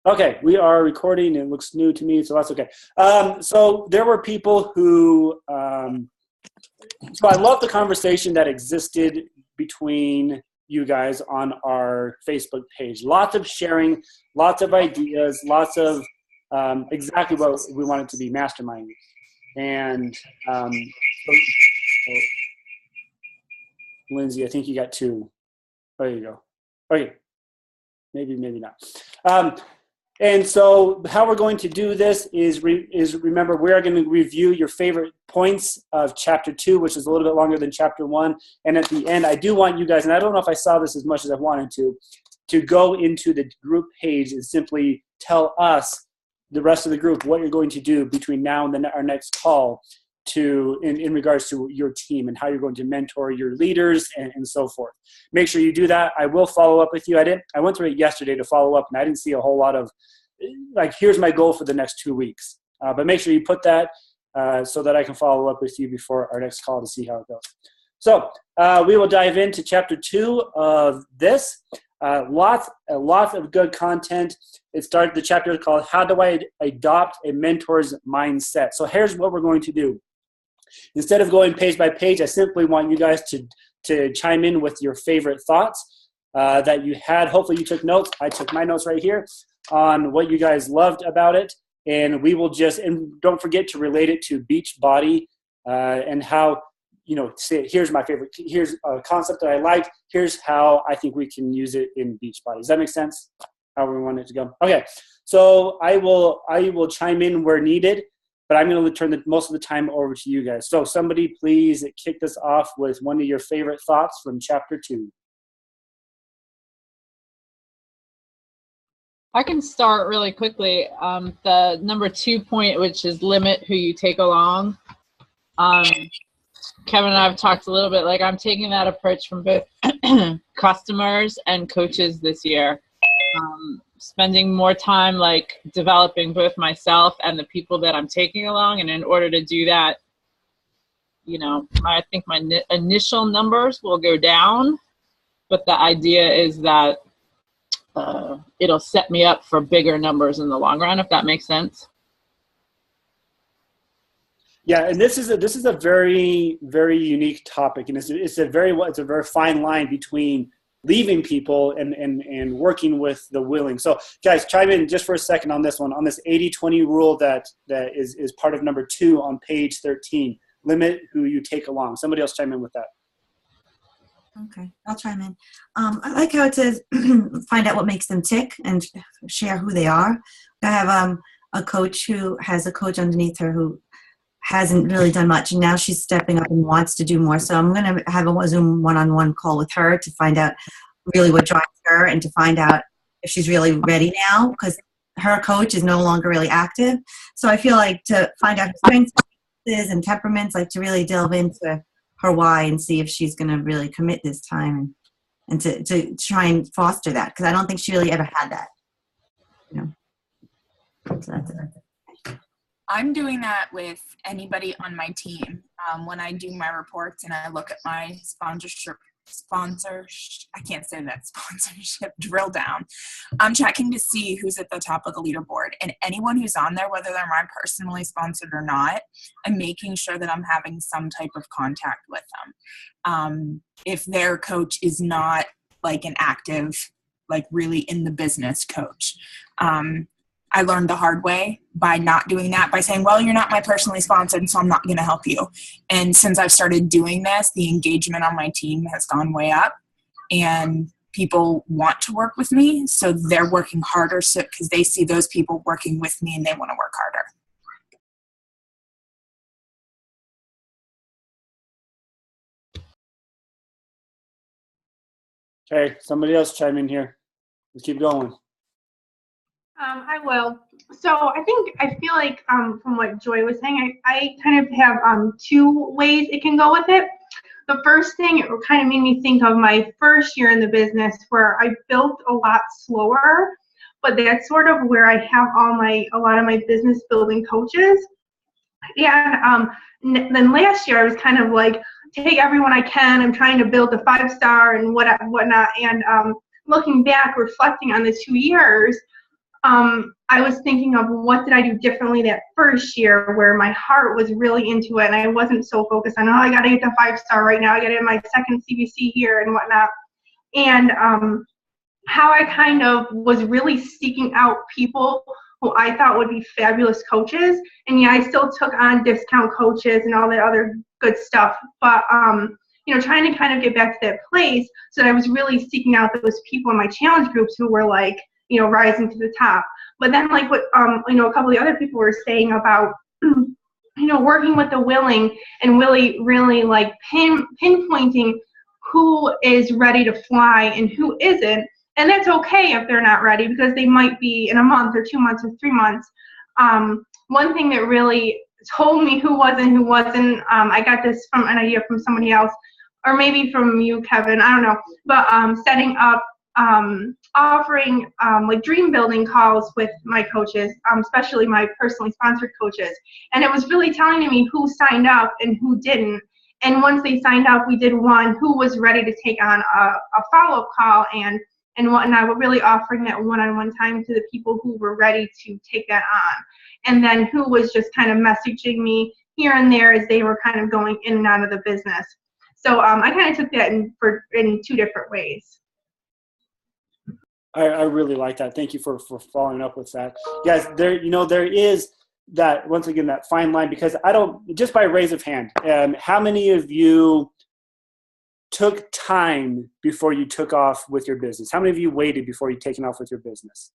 Okay, we are recording. It looks new to me, so that's okay. So there were people who, so I love the conversation that existed between you guys on our Facebook page. Lots of sharing, lots of ideas, lots of exactly what we want it to be, Mastermind. And Lindsay, I think you got 2. There you go. Okay, maybe not. And so how we're going to do this is remember, we're going to review your favorite points of chapter 2, which is a little bit longer than chapter 1. And at the end, I do want you guys, and I don't know if I saw this as much as I wanted to go into the group page and simply tell us, the rest of the group, what you're going to do between now and our next call in regards to your team and how you're going to mentor your leaders and so forth. Make sure you do that. I will follow up with you. I went through it yesterday to follow up, and I didn't see a whole lot of, like, here's my goal for the next 2 weeks. But make sure you put that so that I can follow up with you before our next call to see how it goes. So we will dive into chapter 2 of this. Lots of good content. The chapter is called How Do I Adopt a Mentor's Mindset? So here's what we're going to do. Instead of going page by page, I simply want you guys to chime in with your favorite thoughts that you had. Hopefully you took notes. I took my notes right here on what you guys loved about it. And we will and don't forget to relate it to Beachbody and how, say, here's my favorite, here's a concept that I liked, here's how I think we can use it in Beachbody. Does that make sense? How we want it to go? Okay, so I will chime in where needed, but I'm going to turn most of the time over to you guys. So somebody please kick this off with one of your favorite thoughts from chapter 2. I can start really quickly. The number 2 point, which is limit who you take along. Kevin and I have talked a little bit, like I'm taking that approach from both customers and coaches this year. Spending more time like developing both myself and the people that I'm taking along. And in order to do that, I think my initial numbers will go down, but the idea is that it'll set me up for bigger numbers in the long run, if that makes sense. Yeah, and this is a very, very unique topic, and it's a very fine line between leaving people and working with the willing. So guys, chime in just for a second on this one, on this 80-20 rule that is part of number 2 on page 13. Limit who you take along. Somebody else chime in with that. Okay, I'll chime in. I like how it says find out what makes them tick and share who they are. I have a coach who has a coach underneath her who hasn't really done much, and now she's stepping up and wants to do more. So I'm going to have a Zoom one-on-one call with her to find out really what drives her and to find out if she's really ready now, because her coach is no longer really active. So I feel like to find out her strengths and temperaments, like to really delve into her why and see if she's going to really commit this time and to try and foster that, because I don't think she really ever had that. So that's it. I'm doing that with anybody on my team. When I do my reports and I look at my sponsorship, I can't say that, sponsorship drill down, I'm checking to see who's at the top of the leaderboard, and anyone who's on there, whether they're my personally sponsored or not, I'm making sure that I'm having some type of contact with them. If their coach is not like an active, like really in the business coach, I learned the hard way by not doing that, by saying, well, you're not my personally sponsored, so I'm not going to help you. And since I've started doing this, the engagement on my team has gone way up, and people want to work with me. So they're working harder because they see those people working with me and they want to work harder. Okay, somebody else chime in here. Let's keep going. I will. So I feel like from what Joy was saying, I kind of have 2 ways it can go with it. The first thing, it kind of made me think of my first year in the business where I built a lot slower, but that's sort of where I have a lot of my business building coaches. And then last year I was kind of like, take everyone I can. I'm trying to build a 5-star and whatnot. And looking back, reflecting on the 2 years, I was thinking of what did I do differently that first year where my heart was really into it and I wasn't so focused on, oh, I got to get the 5-star right now. I got to get my second CBC here and whatnot. And how I kind of was really seeking out people who I thought would be fabulous coaches. And yeah, I still took on discount coaches and all that other good stuff. But, trying to kind of get back to that place so that I was really seeking out those people in my challenge groups who were like, rising to the top. But then like what, a couple of the other people were saying about, working with the willing and really like pinpointing who is ready to fly and who isn't. And that's okay if they're not ready because they might be in a month or 2 months or 3 months. One thing that really told me who was and who wasn't, I got this from an idea from somebody else, or maybe from you, Kevin, I don't know, but setting up, offering like dream building calls with my coaches, especially my personally sponsored coaches. And it was really telling me who signed up and who didn't. And once they signed up, we did one who was ready to take on a follow-up call and whatnot. We're really offering that one-on-one time to the people who were ready to take that on. And then who was just kind of messaging me here and there as they were kind of going in and out of the business. So I kind of took that in 2 different ways. I really like that. Thank you for following up with that. Guys, there is that, once again, that fine line, because just by raise of hand, how many of you took time before you took off with your business? How many of you waited before you taken off with your business?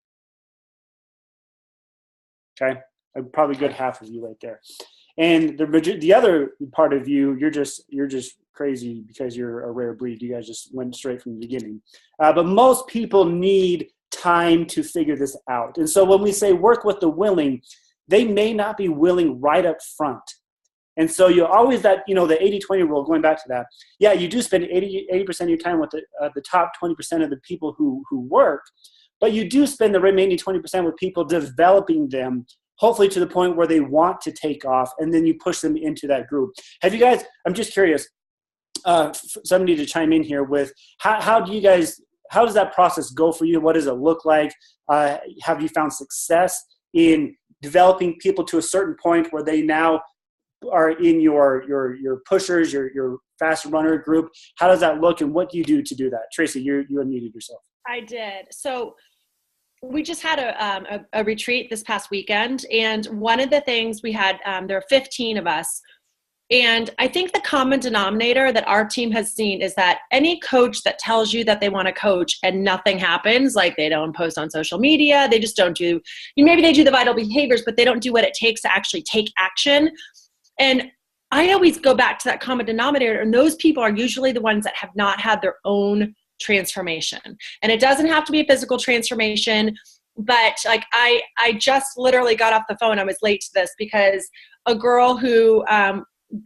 Okay, probably a good half of you right there. And the other part of you, you're just crazy because you're a rare breed. You guys just went straight from the beginning. But most people need time to figure this out. And so when we say work with the willing, they may not be willing right up front. And so you always the 80-20 rule, going back to that. Yeah, you do spend 80% of your time with the top 20% of the people who work, but you do spend the remaining 20% with people developing them, hopefully to the point where they want to take off, and then you push them into that group. Have you guys, I'm just curious, somebody to chime in here with, how does that process go for you? What does it look like? Have you found success in developing people to a certain point where they now are in your pushers, your fast runner group? How does that look, and what do you do to do that? Tracy, you unmuted yourself. I did. So we just had a retreat this past weekend, and one of the things we had, there are 15 of us, and I think the common denominator that our team has seen is that any coach that tells you that they want to coach and nothing happens, like they don't post on social media, they just don't do, maybe they do the vital behaviors, but they don't do what it takes to actually take action. And I always go back to that common denominator, and those people are usually the ones that have not had their own transformation. And it doesn't have to be a physical transformation, but like I just literally got off the phone. I was late to this because a girl who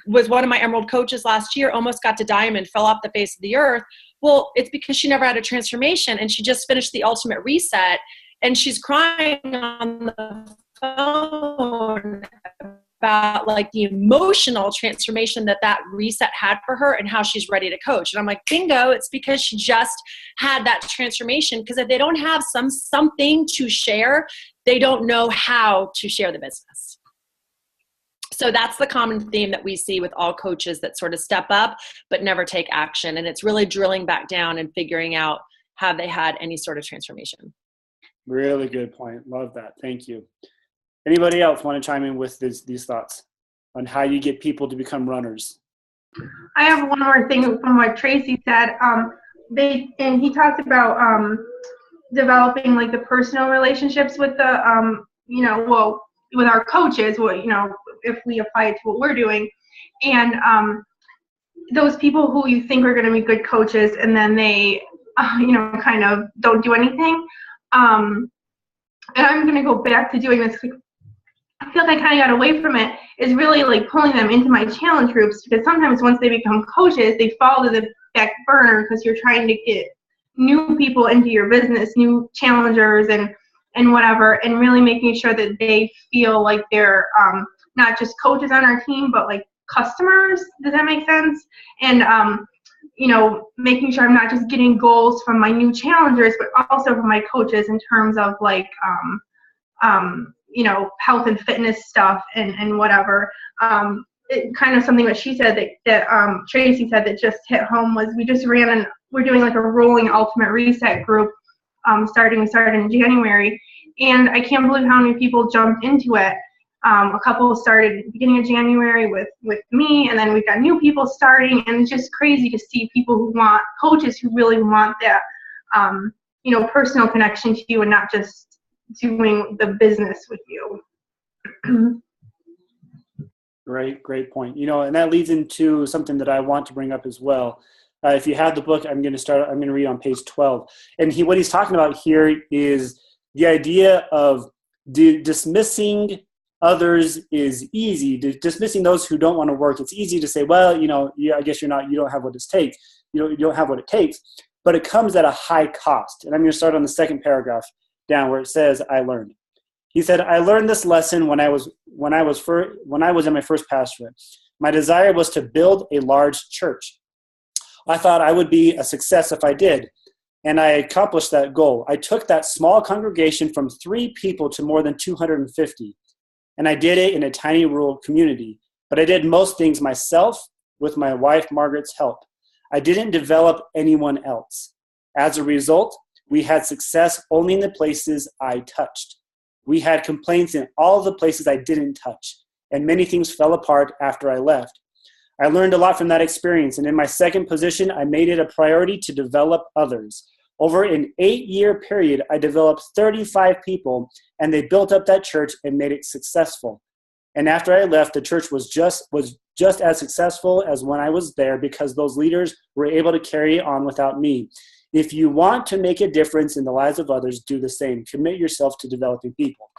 was one of my Emerald coaches last year almost got to diamond, fell off the face of the earth. Well, it's because she never had a transformation, and she just finished the ultimate reset, and she's crying on the phone about like the emotional transformation that reset had for her and how she's ready to coach. And I'm like, bingo, it's because she just had that transformation. Because if they don't have something to share, they don't know how to share the business. So that's the common theme that we see with all coaches that sort of step up but never take action. And it's really drilling back down and figuring out, have they had any sort of transformation? Really good point. Love that. Thank you. Anybody else want to chime in with these thoughts on how you get people to become runners? I have one more thing from what Tracy said. And he talked about developing like the personal relationships with the with our coaches. If we apply it to what we're doing, and those people who you think are going to be good coaches, and then they kind of don't do anything. And I'm going to go back to doing this. I feel like I kind of got away from it, is really like pulling them into my challenge groups, because sometimes once they become coaches, they fall to the back burner because you're trying to get new people into your business, new challengers and whatever, and really making sure that they feel like they're not just coaches on our team, but like customers. Does that make sense? And making sure I'm not just getting goals from my new challengers, but also from my coaches in terms of like health and fitness stuff and whatever. It kind of something that she said that Tracy said that just hit home was we're doing like a rolling ultimate reset group. We started in January, and I can't believe how many people jumped into it. A couple started at the beginning of January with me, and then we've got new people starting, and it's just crazy to see coaches who really want that, personal connection to you and not just doing the business with you. Great point. And that leads into something that I want to bring up as well. If you have the book, I'm going to read on page 12. And what he's talking about here is the idea of dismissing others is easy. Dismissing those who don't want to work, it's easy to say, well, I guess you don't have what it takes. You don't have what it takes, but it comes at a high cost. And I'm going to start on the second paragraph down where it says, I learned. He said, I learned this lesson when I was in my first pastorate. My desire was to build a large church. I thought I would be a success if I did, and I accomplished that goal. I took that small congregation from 3 people to more than 250, and I did it in a tiny rural community. But I did most things myself with my wife Margaret's help. I didn't develop anyone else. As a result, we had success only in the places I touched. We had complaints in all the places I didn't touch, and many things fell apart after I left. I learned a lot from that experience, and in my second position, I made it a priority to develop others. Over an 8-year period, I developed 35 people, and they built up that church and made it successful. And after I left, the church was just as successful as when I was there because those leaders were able to carry on without me. If you want to make a difference in the lives of others, do the same. Commit yourself to developing people.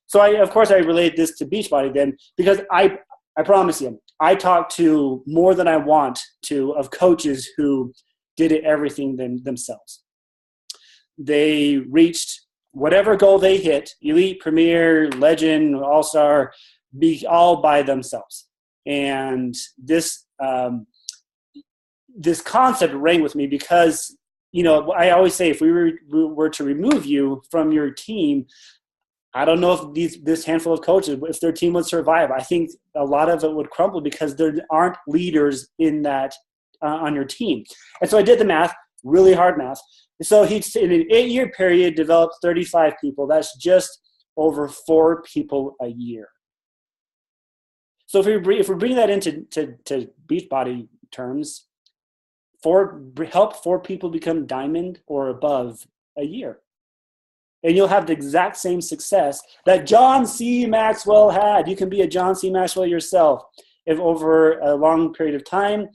So I relate this to Beachbody then, because I promise you, I talk to more than I want to of coaches who did everything themselves. They reached whatever goal they hit, elite, premier, legend, all-star, all by themselves. And this concept rang with me because, I always say if we were to remove you from your team, I don't know if this handful of coaches, if their team would survive. I think a lot of it would crumble because there aren't leaders in that on your team. And so I did the math, really hard math. So he, in an 8-year period, developed 35 people. That's just over 4 people a year. So if we bring that into Beachbody terms, help 4 people become diamond or above a year. And you'll have the exact same success that John C. Maxwell had. You can be a John C. Maxwell yourself. If over a long period of time,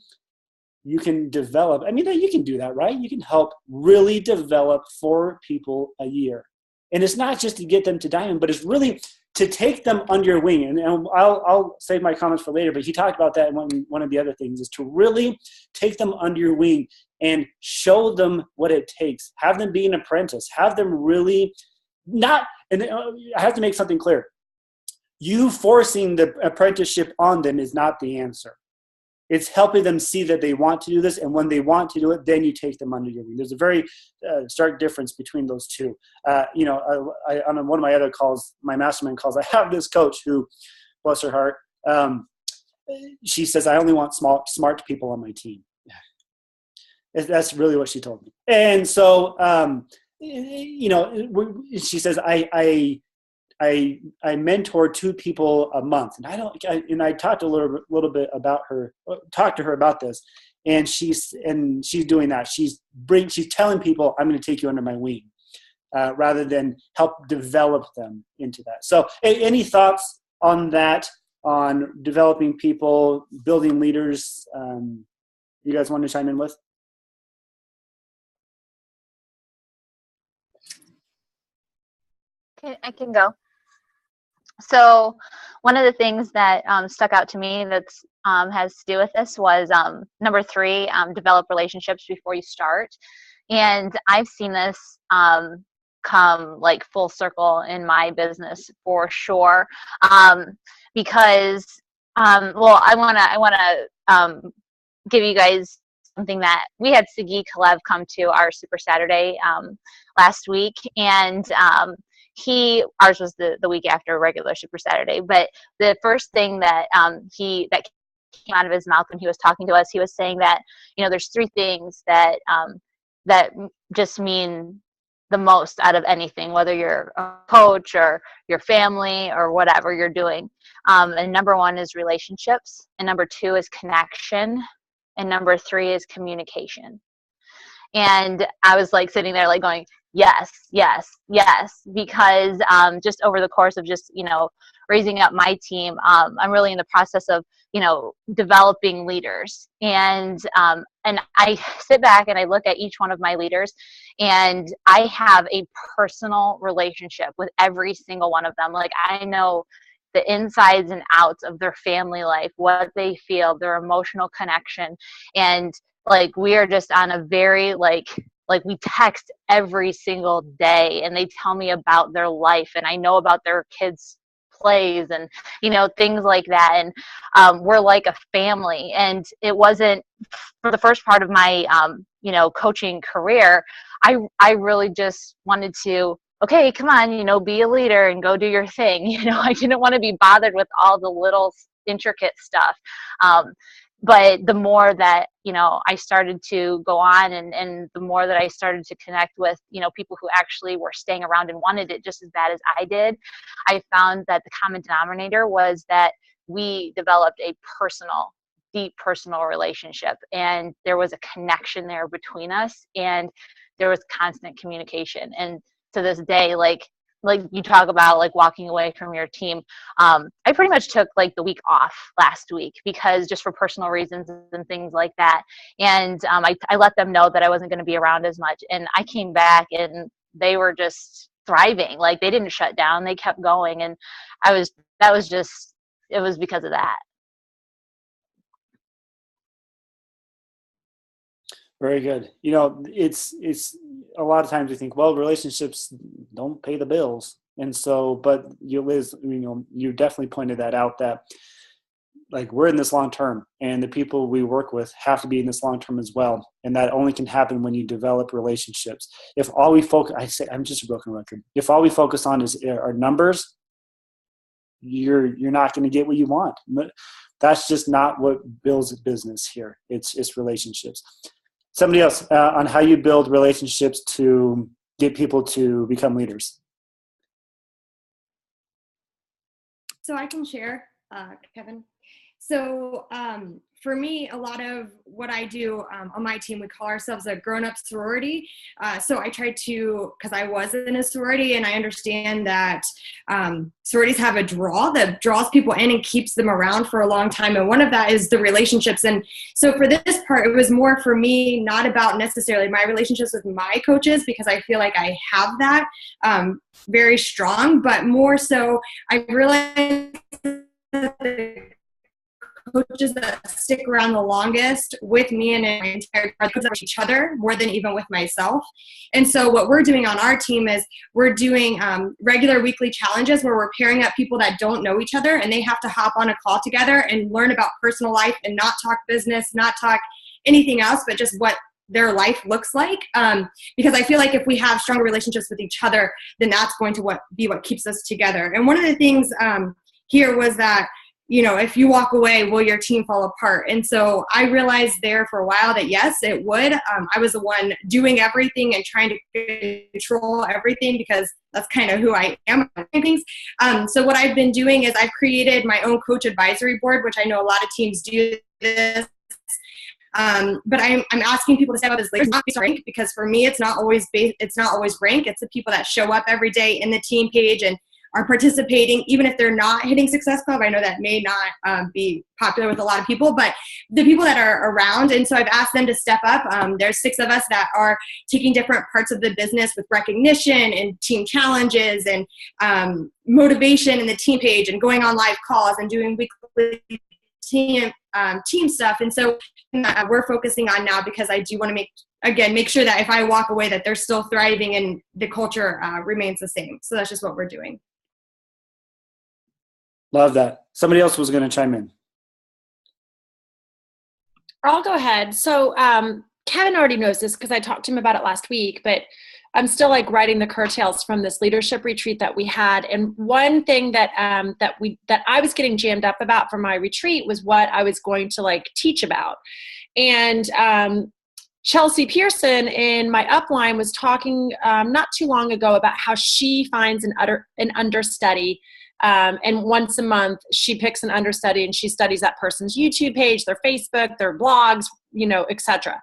you can develop, you can do that, right? You can help really develop 4 people a year. And it's not just to get them to diamond, but it's really to take them under your wing. And I'll save my comments for later, but he talked about that in one of the other things, is to really take them under your wing and show them what it takes. Have them be an apprentice. Have them really I have to make something clear. You forcing the apprenticeship on them is not the answer. It's helping them see that they want to do this, and when they want to do it, then you take them under your wing. There's a very stark difference between those two. On one of my other calls, my mastermind calls, I have this coach who, bless her heart, she says, I only want smart people on my team. That's really what she told me. And so, she says, I mentor 2 people a month, and I talked a little bit about her, talked to her about this, and she's doing that. She's telling people, I'm going to take you under my wing, rather than help develop them into that. So, any thoughts on that, on developing people, building leaders? You guys want to chime in with? I can go. So one of the things that stuck out to me that has to do with this was number 3, develop relationships before you start. And I've seen this come like full circle in my business for sure. Because I want to give you guys something that we had Sagi Kalev come to our Super Saturday last week, and ours was the week after regular Super Saturday, but the first thing that that came out of his mouth when he was talking to us, he was saying that, there's three things that that just mean the most out of anything, whether you're a coach or your family or whatever you're doing. And number one is relationships, and number two is connection, and number three is communication. And I was like sitting there like going, yes, yes, yes, because just over the course of just, raising up my team, I'm really in the process of, developing leaders. And I sit back and I look at each one of my leaders, and I have a personal relationship with every single one of them. Like, I know the insides and outs of their family life, what they feel, their emotional connection. And like, we are just on a very like we text every single day, and they tell me about their life, and I know about their kids' plays and, things like that. And we're like a family. And it wasn't, for the first part of my, coaching career, I really just wanted to, okay, come on, be a leader and go do your thing. I didn't want to be bothered with all the little intricate stuff. But the more that, I started to go on, and the more that I started to connect with, people who actually were staying around and wanted it just as bad as I did, I found that the common denominator was that we developed a deep personal relationship, and there was a connection there between us, and there was constant communication. And to this day, like you talk about like walking away from your team, I pretty much took like the week off last week, because just for personal reasons and things like that. And I let them know that I wasn't going to be around as much, and I came back and they were just thriving. Like, they didn't shut down, they kept going. And it was because of that. Very good. It's a lot of times we think, well, relationships don't pay the bills. And so, but Liz, you definitely pointed that out, that like, we're in this long term, and the people we work with have to be in this long term as well. And that only can happen when you develop relationships. If all we focus, I'm just a broken record. If all we focus on is our numbers, you're not going to get what you want. That's just not what builds a business here. It's relationships. Somebody else on how you build relationships to get people to become leaders. So I can share, Kevin. So for me, a lot of what I do on my team, we call ourselves a grown-up sorority. So I try to, because I was in a sorority, and I understand that sororities have a draw that draws people in and keeps them around for a long time. And one of that is the relationships. And so for this part, it was more for me, not about necessarily my relationships with my coaches, because I feel like I have that very strong, but more so I realized that the coaches that stick around the longest with me and my entire coaches with each other more than even with myself. And so what we're doing on our team is we're doing regular weekly challenges where we're pairing up people that don't know each other, and they have to hop on a call together and learn about personal life and not talk business, not talk anything else, but just what their life looks like. Because I feel like if we have stronger relationships with each other, then that's going to be what keeps us together. And one of the things here was that, if you walk away, will your team fall apart? And so I realized there for a while that yes, it would. I was the one doing everything and trying to control everything, because that's kind of who I am. So what I've been doing is I've created my own coach advisory board, which I know a lot of teams do this. But I'm asking people to step up as leaders, not based on rank, because for me, it's not always rank. It's the people that show up every day in the team page and are participating, even if they're not hitting Success Club. I know that may not be popular with a lot of people, but the people that are around. And so I've asked them to step up. There's 6 of us that are taking different parts of the business with recognition and team challenges and motivation in the team page and going on live calls and doing weekly team stuff. And so we're focusing on now, because I do want to make sure that if I walk away, that they're still thriving and the culture remains the same. So that's just what we're doing. Love that. Somebody else was going to chime in. I'll go ahead. So Kevin already knows this because I talked to him about it last week, but I'm still like writing the curtails from this leadership retreat that we had. And one thing that I was getting jammed up about for my retreat was what I was going to like teach about. And Chelsea Pearson in my upline was talking not too long ago about how she finds an understudy. And once a month, she picks an understudy and she studies that person's YouTube page, their Facebook, their blogs, etc.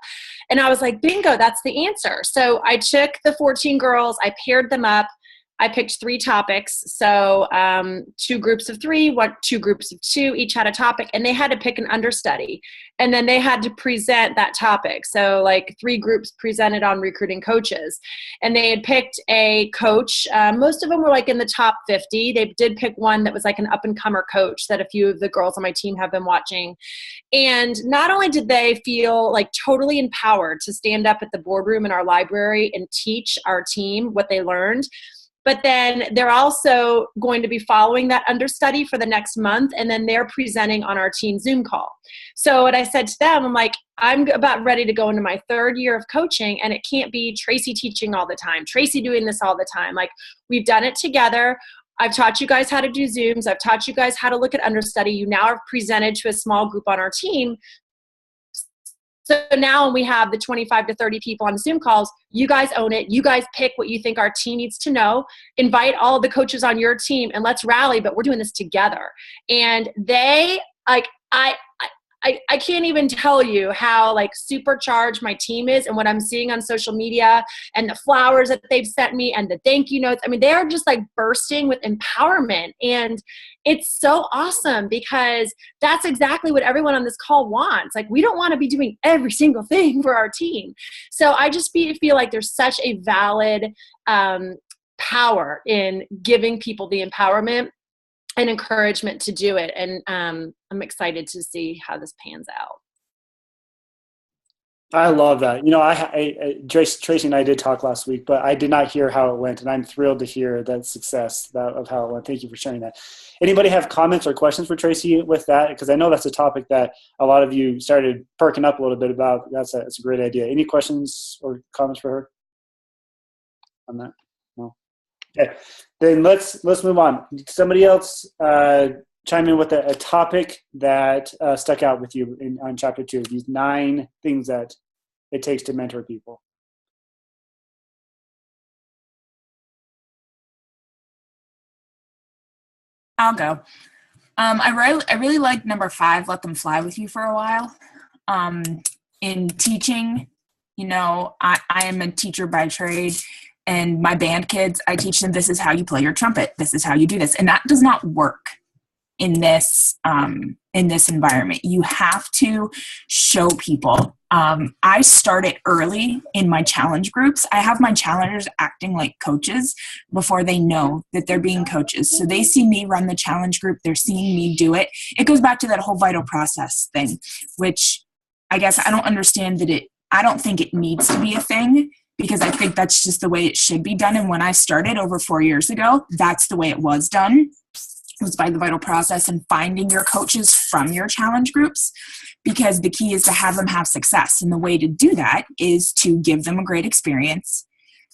And I was like, bingo, that's the answer. So I took the 14 girls, I paired them up. I picked 3 topics. So 2 groups of 3, 2 groups of 2, each had a topic, and they had to pick an understudy. And then they had to present that topic. So like 3 groups presented on recruiting coaches. And they had picked a coach. Most of them were like in the top 50. They did pick one that was like an up-and-comer coach that a few of the girls on my team have been watching. And not only did they feel like totally empowered to stand up at the boardroom in our library and teach our team what they learned, but then they're also going to be following that understudy for the next month, and then they're presenting on our team Zoom call. So what I said to them, I'm like, I'm about ready to go into my 3rd year of coaching, and it can't be Tracy teaching all the time, Tracy doing this all the time. Like, we've done it together. I've taught you guys how to do Zooms. I've taught you guys how to look at understudy. You now are presented to a small group on our team. So now when we have the 25 to 30 people on Zoom calls, you guys own it. You guys pick what you think our team needs to know. Invite all of the coaches on your team and let's rally, but we're doing this together. And they, like, I can't even tell you how like supercharged my team is and what I'm seeing on social media and the flowers that they've sent me and the thank you notes. I mean, they are just like bursting with empowerment. And it's so awesome because that's exactly what everyone on this call wants. Like, we don't want to be doing every single thing for our team. So I just feel like there's such a valid power in giving people the empowerment and encouragement to do it. And I'm excited to see how this pans out. I love that. Tracy and I did talk last week, but I did not hear how it went, and I'm thrilled to hear that success of how it went. Thank you for sharing that. Anybody have comments or questions for Tracy with that? Because I know that's a topic that a lot of you started perking up a little bit about. That's a great idea. Any questions or comments for her on that? No. Okay, then let's move on. Somebody else chime in with a topic that stuck out with you on chapter 2. These 9 things that it takes to mentor people. I'll go. I really like number 5. Let them fly with you for a while. In teaching, I am a teacher by trade. And my band kids, I teach them, this is how you play your trumpet. This is how you do this. And that does not work in this environment. You have to show people. I start it early in my challenge groups. I have my challengers acting like coaches before they know that they're being coaches. So they see me run the challenge group. They're seeing me do it. It goes back to that whole vital process thing, which I guess I don't understand I don't think it needs to be a thing, because I think that's just the way it should be done. And when I started over 4 years ago, that's the way it was done. It was by the vital process and finding your coaches from your challenge groups, because the key is to have them have success. And the way to do that is to give them a great experience,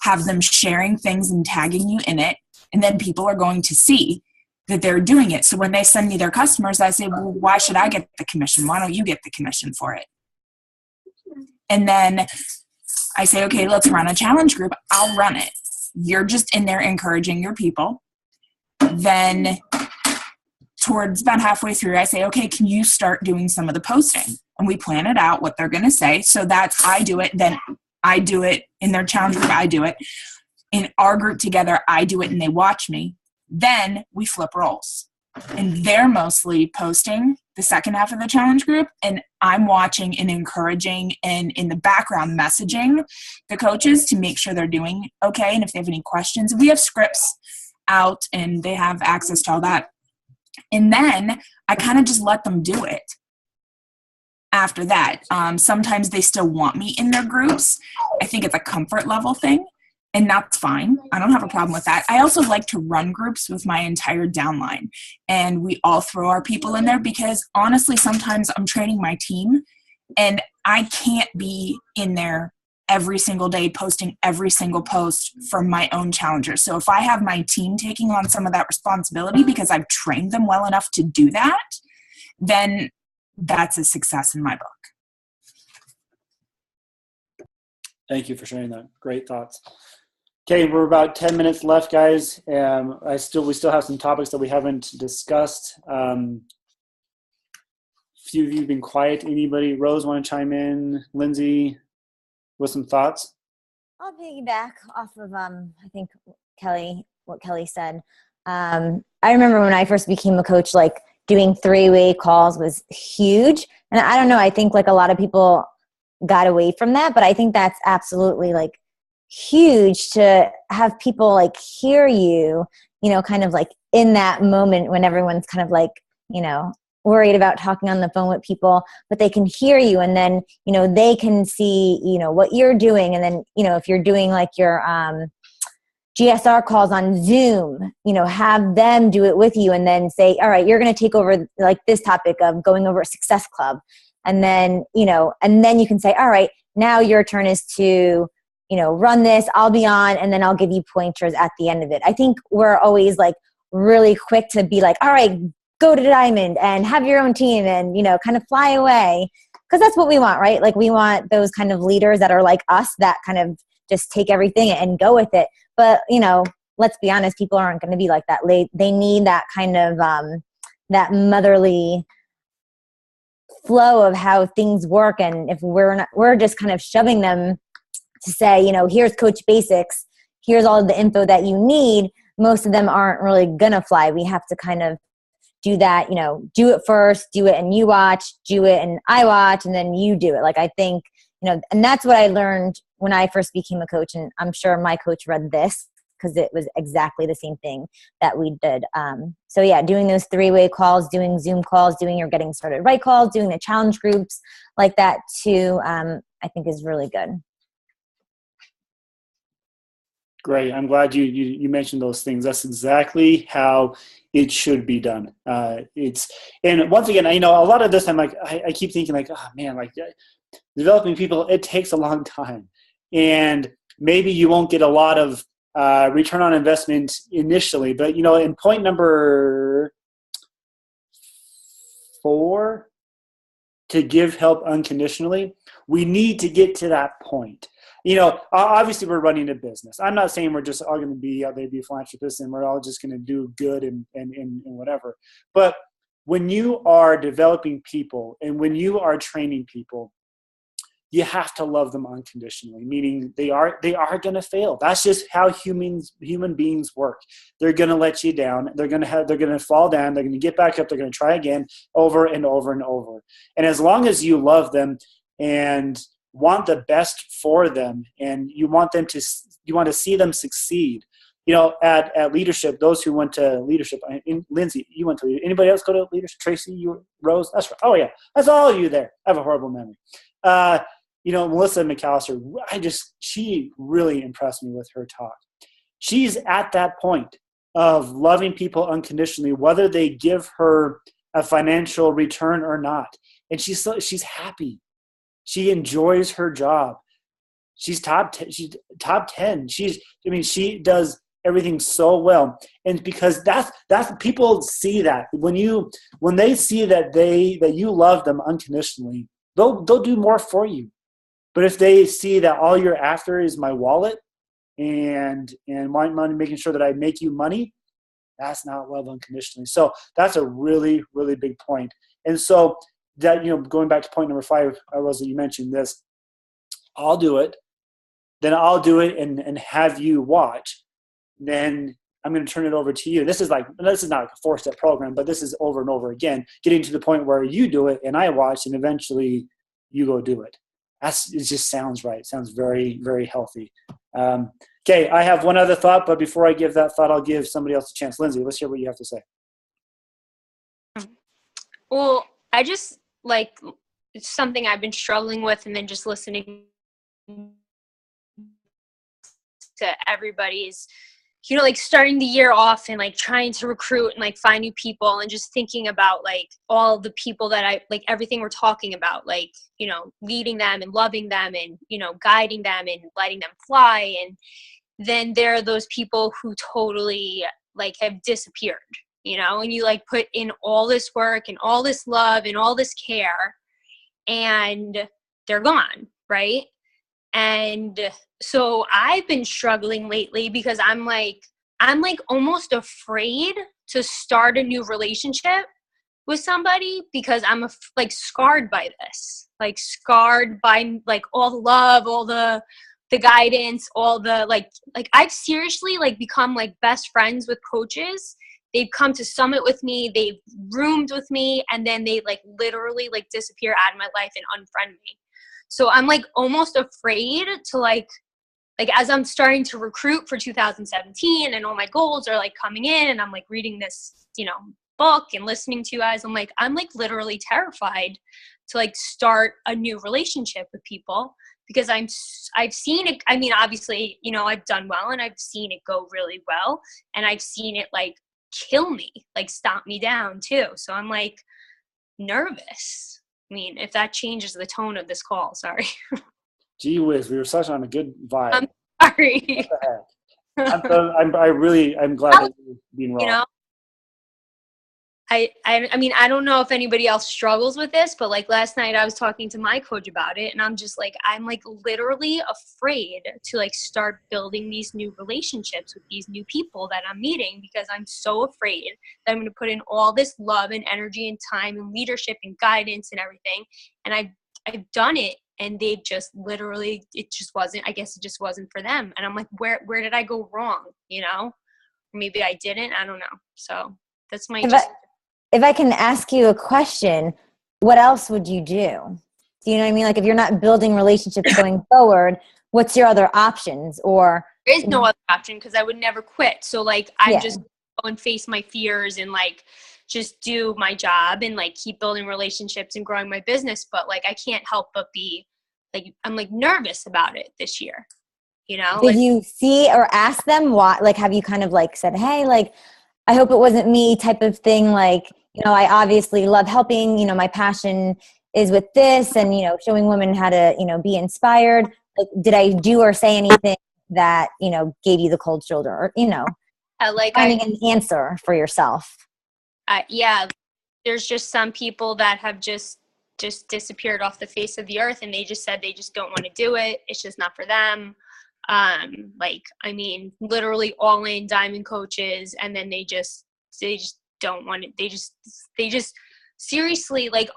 have them sharing things and tagging you in it. And then people are going to see that they're doing it. So when they send me their customers, I say, well, why should I get the commission? Why don't you get the commission for it? And then I say, okay, let's run a challenge group. I'll run it. You're just in there encouraging your people. Then towards about halfway through, I say, okay, can you start doing some of the posting? And we plan it out, what they're going to say. So that's, I do it. Then I do it in their challenge group. I do it in our group together. I do it and they watch me. Then we flip roles. And they're mostly posting the second half of the challenge group, and I'm watching and encouraging and in the background messaging the coaches to make sure they're doing okay. And if they have any questions, we have scripts out and they have access to all that. And then I kind of just let them do it after that. Sometimes they still want me in their groups. I think it's a comfort level thing. And that's fine. I don't have a problem with that. I also like to run groups with my entire downline. And we all throw our people in there because honestly, sometimes I'm training my team and I can't be in there every single day, posting every single post from my own challengers. So if I have my team taking on some of that responsibility because I've trained them well enough to do that, then that's a success in my book. Thank you for sharing that. Great thoughts. Okay, we're about 10 minutes left, guys. We still have some topics that we haven't discussed. Few of you have been quiet. Anybody? Rose, want to chime in? Lindsay, with some thoughts? I'll piggyback off of I think what Kelly said. I remember when I first became a coach, like doing 3-way calls was huge. And I don't know, I think like a lot of people got away from that, but I think that's absolutely like huge to have people like hear you, you know, kind of like in that moment when everyone's kind of like, you know, worried about talking on the phone with people, but they can hear you, and then, you know, they can see, you know, what you're doing. And then, you know, if you're doing like your GSR calls on Zoom, you know, have them do it with you and then say, all right, you're going to take over like this topic of going over a success club. And then, you know, and then you can say, all right, now your turn is to, you know, run this, I'll be on, and then I'll give you pointers at the end of it. I think we're always like really quick to be like, all right, go to Diamond and have your own team and, you know, kind of fly away. Because that's what we want, right? Like we want those kind of leaders that are like us that kind of just take everything and go with it. But, you know, let's be honest, people aren't going to be like that. They need that kind of, that motherly flow of how things work. And if we're just kind of shoving them to say, you know, here's Coach Basics, here's all the info that you need, most of them aren't really going to fly. We have to kind of do that, you know, do it first, do it and you watch, do it and I watch, and then you do it. Like, I think, you know, and that's what I learned when I first became a coach. And I'm sure my coach read this because it was exactly the same thing that we did. So yeah, doing those 3-way calls, doing Zoom calls, doing your Getting Started Right calls, doing the challenge groups like that too, I think is really good. Great. I'm glad you mentioned those things. That's exactly how it should be done. And once again, you know, a lot of this, I'm like, I keep thinking like, oh man, like developing people, it takes a long time, and maybe you won't get a lot of return on investment initially, but you know, in point number 4, to give help unconditionally, we need to get to that point. You know, obviously we're running a business. I'm not saying we're just all going to be out there to be philanthropists and we're all just going to do good and whatever. But when you are developing people and when you are training people, you have to love them unconditionally, meaning they are going to fail. That's just how human beings work. They're going to let you down. They're going to fall down. They're going to get back up. They're going to try again over and over and over. And as long as you love them and want the best for them, and you want to see them succeed. You know, at leadership, those who went to leadership, Lindsay, you went to leadership. Anybody else go to leadership? Tracy, you, Rose? That's right. Oh yeah, that's all you there. I have a horrible memory. You know, Melissa McAllister, she really impressed me with her talk. She's at that point of loving people unconditionally, whether they give her a financial return or not. And she's happy. She enjoys her job. She's top 10. She does everything so well. And because that's people see that when they see that you love them unconditionally, they'll do more for you. But if they see that all you're after is my wallet and my money, making sure that I make you money, that's not love unconditionally. So that's a really, really big point. And so that, you know, going back to point number 5, Rosa, you mentioned this. I'll do it, then I'll do it and have you watch. Then I'm going to turn it over to you. This is not like a 4-step program, but this is over and over again, getting to the point where you do it and I watch, and eventually you go do it. It just sounds right. It sounds very, very healthy. Okay, I have one other thought, but before I give that thought, I'll give somebody else a chance. Lindsay, let's hear what you have to say. Well, I just it's something I've been struggling with, and then just listening to everybody's like starting the year off and like trying to recruit and like find new people and just thinking about like all the people that I like, everything we're talking about, like, leading them and loving them and, guiding them and letting them fly. And then there are those people who totally like have disappeared, and you like put in all this work and all this love and all this care and they're gone, right? And so I've been struggling lately because I'm like almost afraid to start a new relationship with somebody because I'm like scarred by this, like scarred by like all the love, all the guidance, all the like I've seriously like become like best friends with coaches. They've come to summit with me, they've roomed with me, and then they like literally like disappear out of my life and unfriend me. So I'm like almost afraid to like as I'm starting to recruit for 2017 and all my goals are like coming in and I'm like reading this, book and listening to you guys, I'm like literally terrified to like start a new relationship with people because I've seen it. I mean, obviously, I've done well and I've seen it go really well and I've seen it like kill me, like stomp me down too. So I'm like nervous. I mean, if that changes the tone of this call, sorry. Gee whiz, we were such on a good vibe. I'm sorry. What the heck? I'm glad that you're being wrong. I mean, I don't know if anybody else struggles with this, but like last night I was talking to my coach about it and I'm just like, I'm like literally afraid to like start building these new relationships with these new people that I'm meeting because I'm so afraid that I'm going to put in all this love and energy and time and leadership and guidance and everything. And I've done it and they just literally, it just wasn't for them. And I'm like, where did I go wrong? Maybe I didn't, I don't know. So that's my If I can ask you a question, what else would you do? Do you know what I mean? Like if you're not building relationships going forward, what's your other options? Or there is no other option because I would never quit. So like I'm just go and face my fears and like just do my job and like keep building relationships and growing my business. But like I can't help but be like I'm like nervous about it this year. Did you see or ask them why? Like have you kind of like said, hey, like I hope it wasn't me type of thing. Like, I obviously love helping, my passion is with this and, showing women how to, be inspired. Like, did I do or say anything that, gave you the cold shoulder or, finding an answer for yourself? Yeah, there's just some people that have just disappeared off the face of the earth and they just said they just don't want to do it. It's just not for them. I mean, literally all in diamond coaches and then they just don't want it. They just seriously like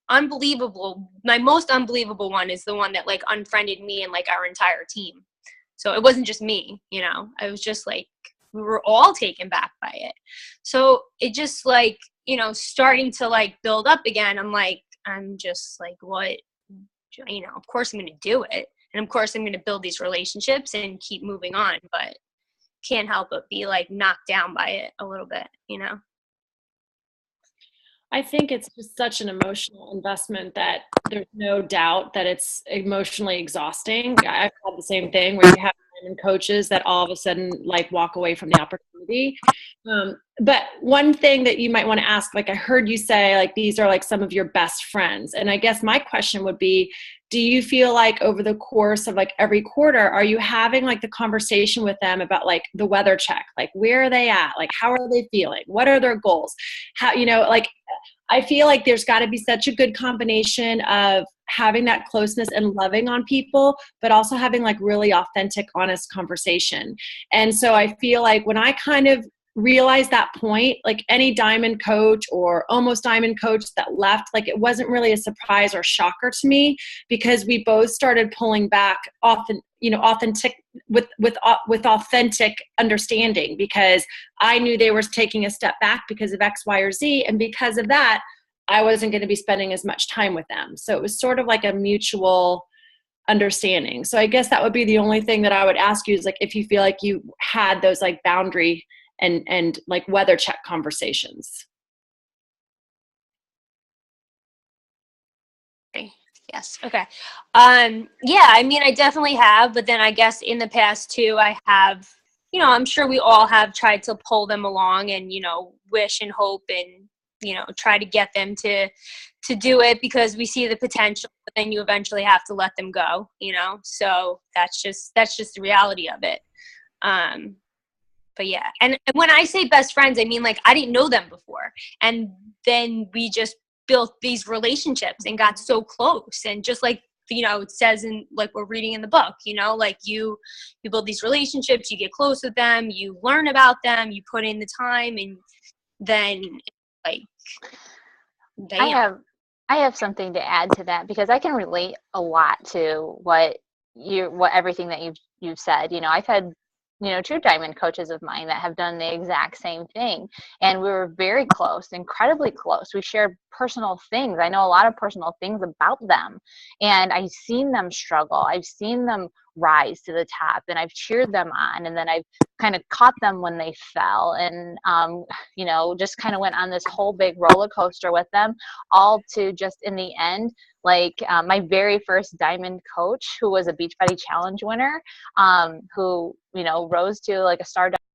unbelievable. My most unbelievable one is the one that like unfriended me and like our entire team. So it wasn't just me, I was just like, we were all taken back by it. So it just like, starting to like build up again. I'm just like, what, of course I'm going to do it. And of course I'm going to build these relationships and keep moving on, but can't help but be like knocked down by it a little bit, I think it's just such an emotional investment that there's no doubt that it's emotionally exhausting. I've had the same thing where you have coaches that all of a sudden like walk away from the opportunity. But one thing that you might want to ask, like I heard you say, like these are like some of your best friends. And I guess my question would be, do you feel like over the course of like every quarter, are you having like the conversation with them about like the weather check? Like where are they at? Like how are they feeling? What are their goals? How, like I feel like there's got to be such a good combination of having that closeness and loving on people, but also having like really authentic, honest conversation. And so I feel like when I kind of realized that point, like any diamond coach or almost diamond coach that left, like it wasn't really a surprise or shocker to me because we both started pulling back often, authentic with authentic understanding because I knew they were taking a step back because of X, Y, or Z. And because of that, I wasn't going to be spending as much time with them. So it was sort of like a mutual understanding. So I guess that would be the only thing that I would ask you is like, if you feel like you had those like boundary and like weather check conversations. Yes. Okay. Yeah, I mean, I definitely have, but then I guess in the past too, I have you know, I'm sure we all have tried to pull them along and, you know, wish and hope and, you know, try to get them to do it because we see the potential, but then you eventually have to let them go, you know? So that's just the reality of it. But yeah, and when I say best friends, I mean, like, I didn't know them before. And then we just built these relationships and got so close. And just like, you know, it says in, like, we're reading in the book, you know, like you build these relationships, you get close with them, you learn about them, you put in the time, and then, like, damn. I have something to add to that because I can relate a lot to what everything that you've said. You know, I've had, you know, 2 diamond coaches of mine that have done the exact same thing, and we were very close, incredibly close. We shared personal things. I know a lot of personal things about them, and I've seen them struggle. I've seen them rise to the top, and I've cheered them on, and then I've kind of caught them when they fell, and you know, just kind of went on this whole big roller coaster with them, all to just in the end, like, my very first diamond coach, who was a Beachbody Challenge winner, who, you know, rose to like a star